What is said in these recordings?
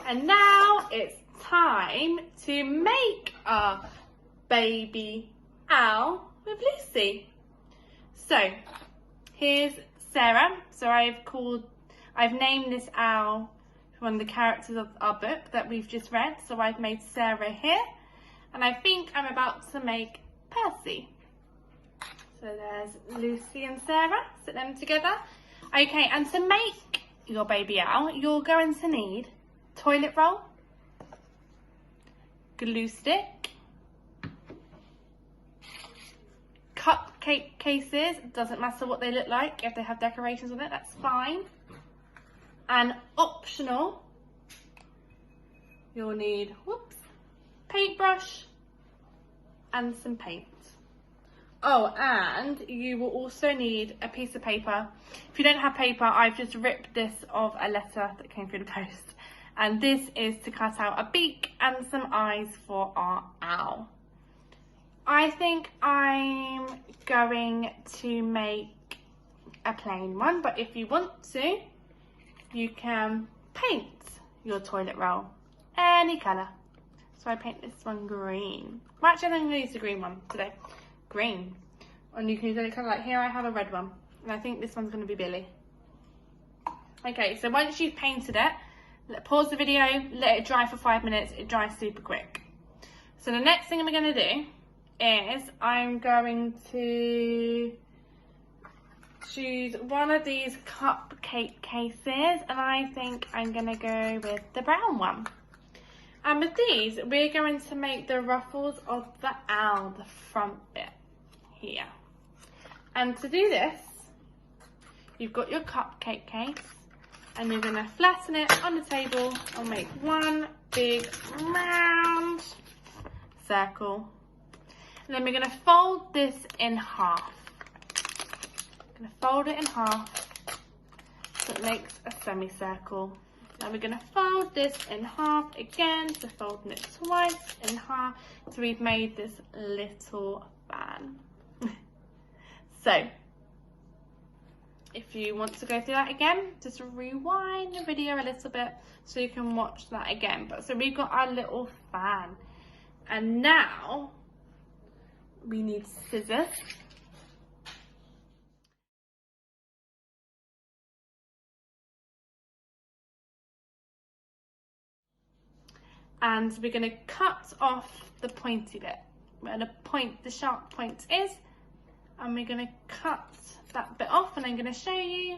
And now it's time to make our baby owl with Lucy. So here's Sarah. So I've named this owl one of the characters of our book that we've just read. So I've made Sarah here, and I think I'm about to make Percy. So there's Lucy and Sarah, sit them together. Okay, and to make your baby owl, you're going to need toilet roll, glue stick, cupcake cases, doesn't matter what they look like, if they have decorations on it, that's fine. And optional, you'll need, paintbrush and some paint. Oh, and you will also need a piece of paper. If you don't have paper, I've just ripped this of a letter that came through the post. And this is to cut out a beak and some eyes for our owl. I think I'm going to make a plain one, but if you want to, you can paint your toilet roll any colour. So I paint this one green. Well, actually, I'm going to use the green one today. Green. And you can use any colour. Like here I have a red one, and I think this one's going to be Billy. Okay, so once you've painted it, pause the video, let it dry for 5 minutes. It dries super quick. So the next thing we're going to do is I'm going to choose one of these cupcake cases, and I think I'm going to go with the brown one. And with these, we're going to make the ruffles of the owl, the front bit here. And to do this, you've got your cupcake case, and you're going to flatten it on the table and make one big round circle. And then we're going to fold this in half. Going to fold it in half so it makes a semicircle. Now we're going to fold this in half again, so folding it twice in half, so we've made this little fan. So if you want to go through that again, just rewind the video a little bit so you can watch that again. But so we've got our little fan, and now we need scissors. And we're going to cut off the pointy bit where the sharp point is, and we're going to cut that bit off, and I'm going to show you.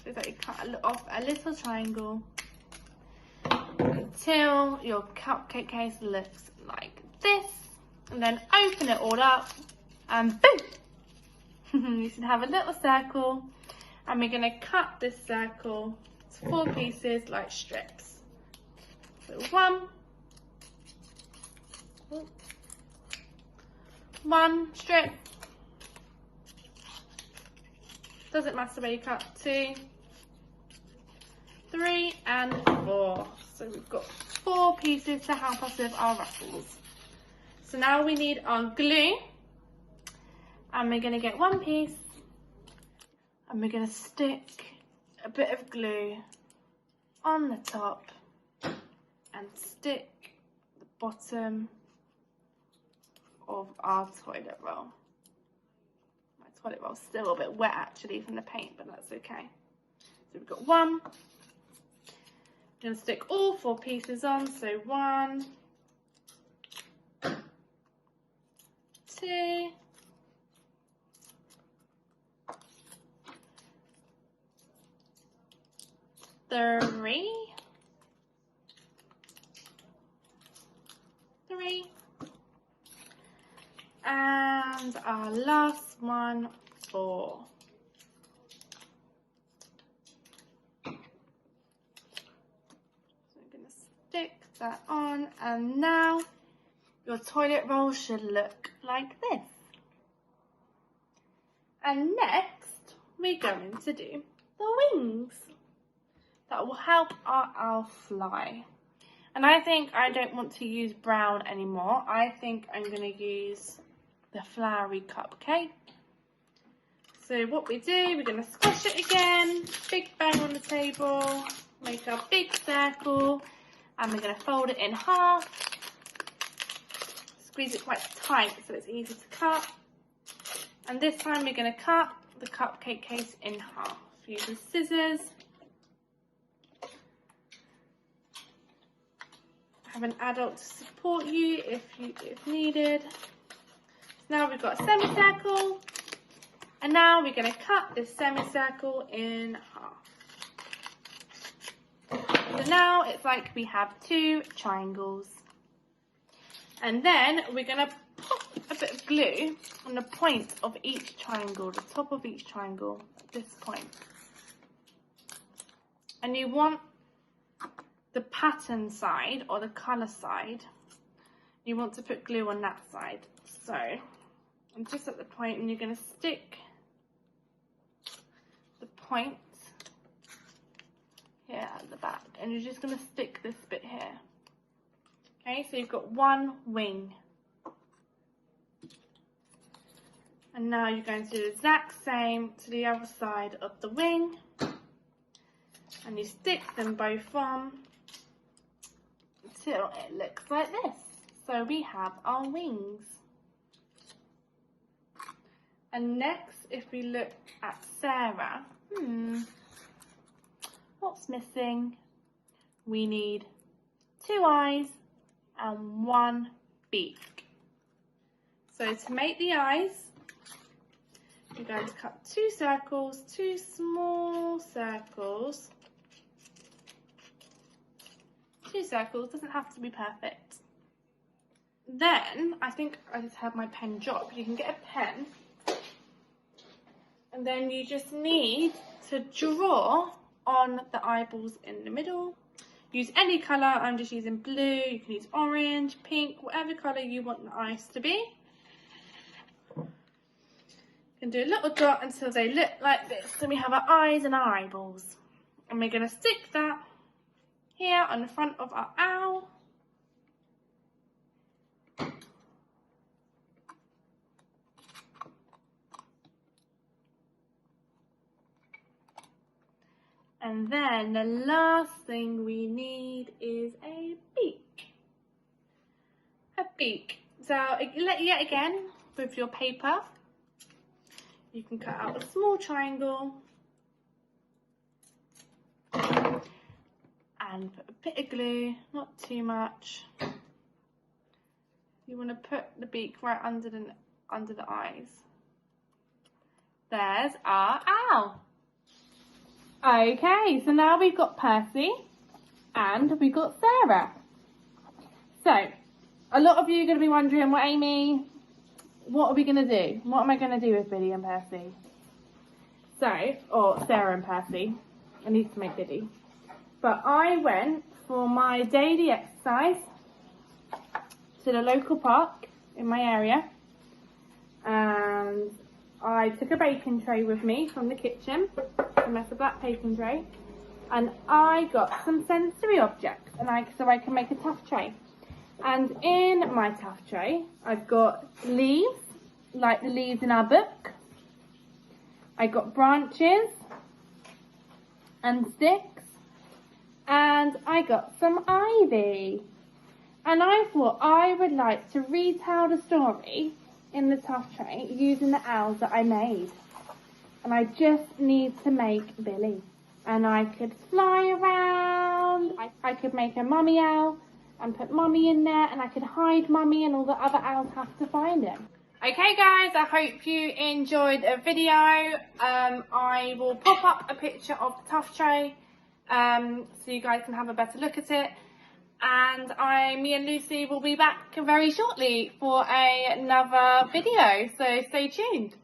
So that you cut off a little triangle until your cupcake case looks like this, and then open it all up and boom! You should have a little circle, and we're going to cut this circle to 4 pieces like strips. So one strip, doesn't matter where you cut, 2, 3 and 4. So we've got 4 pieces to help us with our ruffles. So now we need our glue, and we're going to get 1 piece, and we're going to stick a bit of glue on the top and stick the bottom of our toilet roll. My toilet roll's still a bit wet actually from the paint, but that's okay. So we've got 1. I'm going to stick all 4 pieces on, so 1, 2, 3, and our last one, 4. So I'm going to stick that on, and now your toilet roll should look like this. And next we're going to do the wings that will help our owl fly. And I think I don't want to use brown anymore. I think I'm going to use the flowery cupcake. So what we do, we're going to squash it again, big bang on the table, make our big circle, and we're going to fold it in half. Squeeze it quite tight so it's easy to cut. And this time we're going to cut the cupcake case in half using scissors. Have an adult to support you if needed. Now we've got a semicircle, and now we're going to cut this semicircle in half. So now it's like we have 2 triangles. And then we're going to put a bit of glue on the point of each triangle, the top of each triangle at this point. And you want the pattern side or the colour side, you want to put glue on that side. So I'm just at the point, and you're going to stick the point here at the back, and you're just going to stick this bit here. Okay, so you've got 1 wing. And now you're going to do the exact same to the other side of the wing. And you stick them both on until it looks like this. So we have our wings. And next, if we look at Sarah, what's missing? We need 2 eyes and 1 beak. So to make the eyes, we're going to cut 2 circles, 2 small circles. 2 circles, doesn't have to be perfect. Then, I think I just had my pen drop. You can get a pen, and then you just need to draw on the eyeballs in the middle. Use any colour, I'm just using blue, you can use orange, pink, whatever colour you want the eyes to be. You can do a little dot until they look like this. So we have our eyes and our eyeballs. And we're going to stick that here on the front of our owl. And then the last thing we need is a beak. A beak. So yet again, with your paper, you can cut out a small triangle and put a bit of glue, not too much. You want to put the beak right under the eyes. There's our owl. Okay, so now we've got Percy and we've got Sarah. So, a lot of you are going to be wondering, well, Amy, what are we going to do? What am I going to do with Biddy and Percy? So, or Sarah and Percy. I need to make Biddy. But I went for my daily exercise to the local park in my area, and I took a baking tray with me from the kitchen, that's a black baking tray, and I got some sensory objects, and so I can make a tough tray. And in my tough tray, I've got leaves, like the leaves in our book. I got branches and sticks, and I got some ivy. And I thought I would like to retell the story in the tough tray using the owls that I made. And I just need to make Billy. And I could fly around, I could make a mummy owl and put mummy in there, and I could hide mummy and all the other owls have to find him. Okay guys, I hope you enjoyed the video. I will pop up a picture of the tough tray so you guys can have a better look at it. And me and Lucy will be back very shortly for another video, so stay tuned.